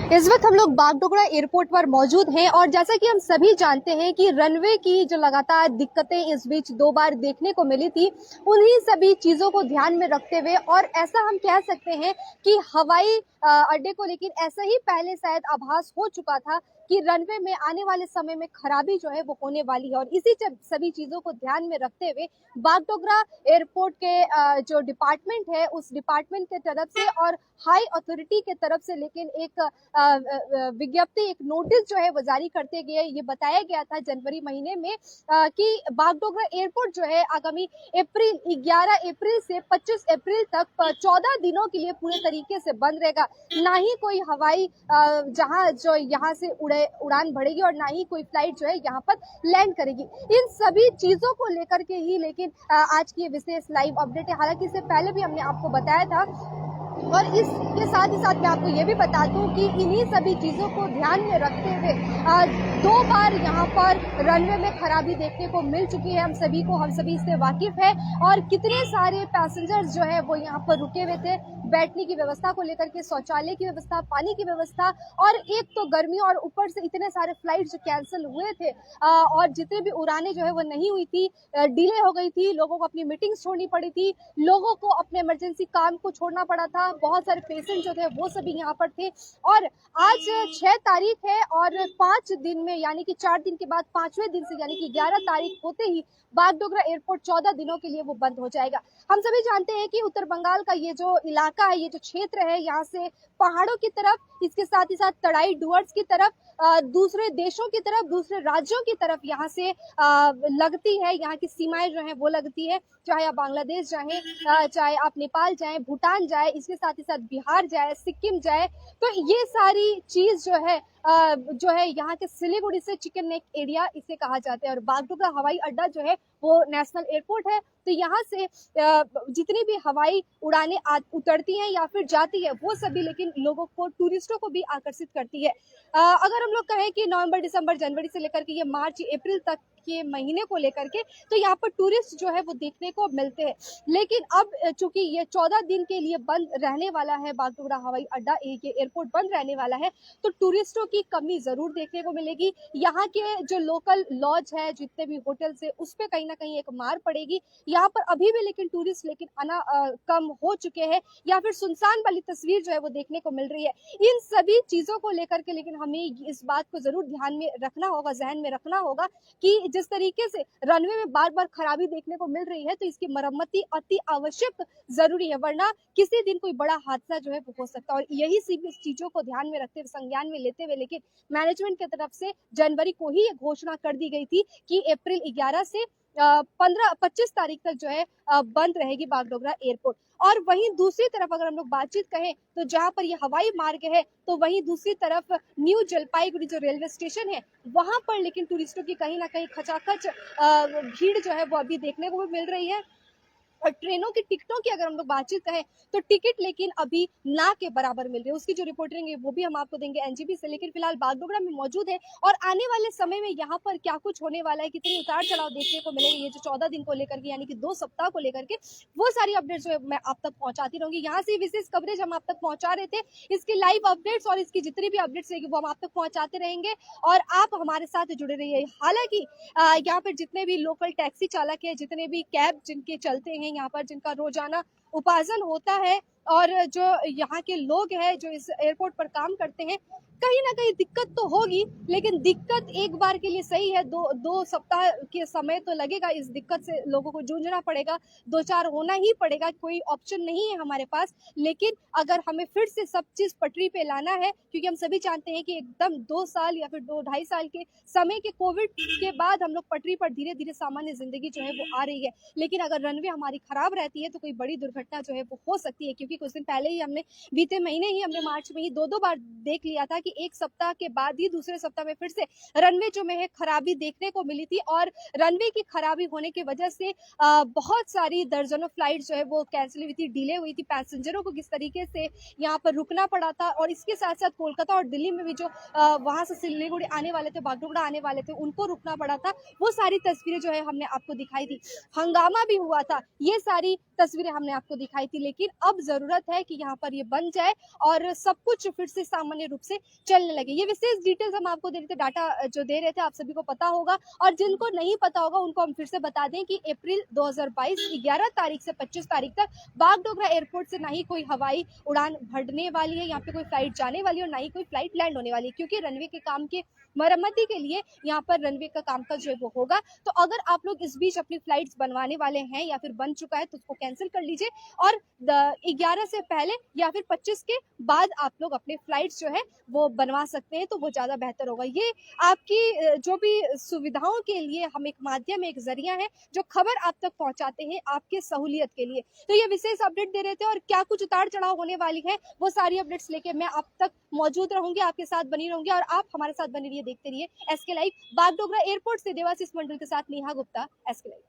इस वक्त हम लोग बागडोगरा एयरपोर्ट पर मौजूद हैं और जैसा कि हम सभी जानते हैं कि रनवे की जो लगातार दिक्कतें इस बीच 2 बार देखने को मिली थी, उन्हीं सभी चीजों को ध्यान में रखते हुए और ऐसा हम कह सकते हैं कि हवाई अड्डे को लेकिन ऐसा ही पहले शायद आभास हो चुका था कि रनवे में आने वाले समय में खराबी जो है वो होने वाली है। और इसी सभी चीजों को ध्यान में रखते हुए बागडोगरा एयरपोर्ट के जो डिपार्टमेंट है उस डिपार्टमेंट के तरफ से और हाई अथॉरिटी के तरफ से लेकिन एक विज्ञप्ति, एक नोटिस जो है वो जारी करते गए। ये बताया गया था जनवरी महीने में कि बागडोगरा एयरपोर्ट जो है आगामी 11 अप्रैल से 25 अप्रैल तक 14 दिनों के लिए पूरे तरीके से बंद रहेगा। ना ही कोई हवाई जहाज जो यहाँ से उड़ान भरेगी और ना ही कोई फ्लाइट जो है यहाँ पर लैंड करेगी। इन सभी चीजों को लेकर के ही लेकिन आज की विशेष लाइव अपडेट है। हालांकि इससे पहले भी हमने आपको बताया था और इसके साथ ही साथ मैं आपको ये भी बता दूं कि इन्हीं सभी चीजों को ध्यान में रखते हुए 2 बार यहाँ पर रनवे में खराबी देखने को मिल चुकी है। हम सभी इससे वाकिफ है और कितने सारे पैसेंजर्स जो है वो यहाँ पर रुके हुए थे, बैठने की व्यवस्था को लेकर के, शौचालय की व्यवस्था, पानी की व्यवस्था, और एक तो गर्मी और ऊपर से इतने सारे फ्लाइट जो कैंसिल हुए थे और जितने भी उड़ानें जो है वो नहीं हुई थी, डिले हो गई थी, लोगों को अपनी मीटिंग्स छोड़नी पड़ी थी, लोगों को अपने इमरजेंसी काम को छोड़ना पड़ा था, बहुत सारे पेशेंट जो थे वो सभी यहाँ पर थे। और आज 6 तारीख है और 5 दिन में यानी कि 4 दिन के बाद 5वें दिन से यानी कि 11 तारीख होते ही बागडोगरा एयरपोर्ट 14 दिनों के लिए वो बंद हो जाएगा। हम सभी जानते हैं कि उत्तर बंगाल का ये जो इलाका है, ये जो क्षेत्र है, यहाँ से पहाड़ों की तरफ, इसके साथ ही साथ तराई डुवर्स की तरफ, दूसरे देशों की तरफ, दूसरे राज्यों की तरफ यहाँ से लगती है, यहाँ की सीमाएं जो है वो लगती है। चाहे आप बांग्लादेश जाएं, चाहे आप नेपाल जाएं, भूटान जाए, इसके साथ ही साथ बिहार जाए, सिक्किम जाए, तो ये सारी चीज जो है यहाँ के सिलीगुड़ी से चिकन नेक एरिया इसे कहा जाता है। और बागडोगरा हवाई अड्डा जो है वो नेशनल एयरपोर्ट है, तो यहाँ से जितनी भी हवाई उड़ानें उतरती हैं या फिर जाती है वो सभी लेकिन लोगों को, टूरिस्टों को भी आकर्षित करती है। अगर हम लोग कहें कि नवंबर, दिसंबर, जनवरी से लेकर के ये मार्च, अप्रैल तक के महीने को लेकर के तो यहाँ पर टूरिस्ट जो है वो देखने को मिलते हैं। लेकिन अब चूंकि ये 14 दिन के लिए बंद रहने वाला है, बागडोगरा हवाई अड्डा, ये एयरपोर्ट बंद रहने वाला है, तो टूरिस्टों की कमी जरूर देखने को मिलेगी। यहाँ के जो लोकल लॉज है, जितने भी होटल्स है, उस पर कहीं ना कहीं एक मार पड़ेगी। यहाँ पर अभी भी लेकिन टूरिस्ट लेकिन आना कम हो चुके हैं या फिर सुनसान वाली तस्वीर जो है वो देखने को मिल रही है। इन सभी चीजों को लेकर के लेकिन हमें इस बात को जरूर ध्यान में रखना होगा, जहन में रखना होगा कि जिस तरीके से रनवे में बार बार खराबी देखने को मिल रही है तो इसकी मरम्मती अति आवश्यक जरूरी है, वरना किसी दिन कोई बड़ा हादसा जो है वो हो सकता है। और यही चीजों को ध्यान में रखते हुए, संज्ञान में लेते हुए लेकिन मैनेजमेंट की तरफ से जनवरी को ही ये घोषणा कर दी गई थी कि अप्रैल 11 से 25 तारीख तक जो है बंद रहेगी बागडोगरा एयरपोर्ट। और वहीं दूसरी तरफ अगर हम लोग बातचीत कहें तो जहां पर ये हवाई मार्ग है, तो वहीं दूसरी तरफ न्यू जलपाईगुड़ी जो रेलवे स्टेशन है, वहां पर लेकिन टूरिस्टों की कहीं ना कहीं खचाखच भीड़ जो है वो अभी देखने को भी मिल रही है। और ट्रेनों की टिकटों की अगर हम लोग बातचीत करें तो टिकट लेकिन अभी ना के बराबर मिल रही है। उसकी जो रिपोर्टिंग है वो भी हम आपको देंगे एनजीबी से। लेकिन फिलहाल बागडोगरा में मौजूद है और आने वाले समय में यहाँ पर क्या कुछ होने वाला है, कितनी उतार चढ़ाव देखने को मिलेंगे, ये जो 14 दिन को लेकर के यानी कि 2 सप्ताह को लेकर के, वो सारी अपडेट जो है मैं आप तक पहुंचाती रहूंगी। यहाँ से विशेष कवरेज हम आप तक पहुंचा रहे थे, इसकी लाइव अपडेट्स और इसकी जितनी भी अपडेट्स रहेगी वो हम आप तक पहुंचाते रहेंगे और आप हमारे साथ जुड़े रहिए। हालांकि यहाँ पर जितने भी लोकल टैक्सी चालक है, जितने भी कैब जिनके चलते हैं यहाँ पर, जिनका रोजाना उपार्जन होता है, और जो यहाँ के लोग हैं जो इस एयरपोर्ट पर काम करते हैं, कहीं ना कहीं दिक्कत तो होगी। लेकिन दिक्कत एक बार के लिए सही है, दो सप्ताह के समय तो लगेगा। इस दिक्कत से लोगों को जूझना पड़ेगा, 2-4 होना ही पड़ेगा, कोई ऑप्शन नहीं है हमारे पास। लेकिन अगर हमें फिर से सब चीज पटरी पे लाना है, क्योंकि हम सभी जानते हैं कि एकदम 2 साल या फिर 2-2.5 साल के समय के कोविड के बाद हम लोग पटरी पर धीरे धीरे सामान्य जिंदगी जो है वो आ रही है। लेकिन अगर रनवे हमारी खराब रहती है तो कोई बड़ी दुर्घटना जो है वो हो सकती है। क्योंकि कुछ दिन पहले ही हमने, बीते महीने ही हमने मार्च में ही 2-2 बार देख लिया था कि एक सप्ताह के बाद ही दूसरे सप्ताह में फिर से रनवे जो में है खराबी देखने को मिली थी। और रनवे की खराबी होने की वजह से बहुत सारी दर्जनों फ्लाइट जो है वो कैंसिल हुई थी, डिले हुई थी, पैसेंजरों को किस तरीके से यहाँ पर रुकना पड़ा था। और इसके साथ साथ कोलकाता और दिल्ली में भी जो वहां से सिलीगुड़ी आने वाले थे, बागडोगरा आने वाले थे, उनको रुकना पड़ा था। वो सारी तस्वीरें जो है हमने आपको दिखाई थी, हंगामा भी हुआ था, ये सारी तस्वीरें हमने आपको आपको दिखाई थी, लेकिन अब जरूरत है कि यहाँ पर ये बन जाए और सब कुछ फिर से सामान्य रूप से चलने लगे। ये विशेष डिटेल्स हम आपको दे रहे थे, डाटा जो दे रहे थे आप सभी को पता होगा, और जिनको नहीं पता होगा उनको हम फिर से बता दें कि अप्रैल 2022 11 तारीख से 25 तारीख तक बागडोगरा एयरपोर्ट से ना ही कोई हवाई उड़ान भरने वाली है, यहाँ पे कोई फ्लाइट जाने वाली है और ना ही कोई फ्लाइट लैंड होने वाली है, क्योंकि रनवे के काम के मरम्मती के लिए यहाँ पर रनवे का कामकाज जो है वो होगा। तो अगर आप लोग इस बीच अपनी फ्लाइट्स बनवाने वाले हैं या फिर बन चुका है तो उसको कैंसिल कर लीजिए, और 11 से पहले या फिर 25 के बाद आप लोग अपने फ्लाइट्स जो है वो बनवा सकते हैं, तो वो ज्यादा बेहतर होगा। ये आपकी जो भी सुविधाओं के लिए हम एक माध्यम, एक जरिया है जो खबर आप तक पहुंचाते हैं आपके सहूलियत के लिए। तो ये विशेष अपडेट दे रहे थे, और क्या कुछ उतार चढ़ाव होने वाली है वो सारी अपडेट्स लेके मैं आप तक मौजूद रहूंगी, आपके साथ बनी रहूंगी, और आप हमारे साथ बने रहिए, देखते रहिए एसके लाइव। बागडोगरा एयरपोर्ट से देवाशीष मंडल के साथ नेहा गुप्ता, एसके लाइव।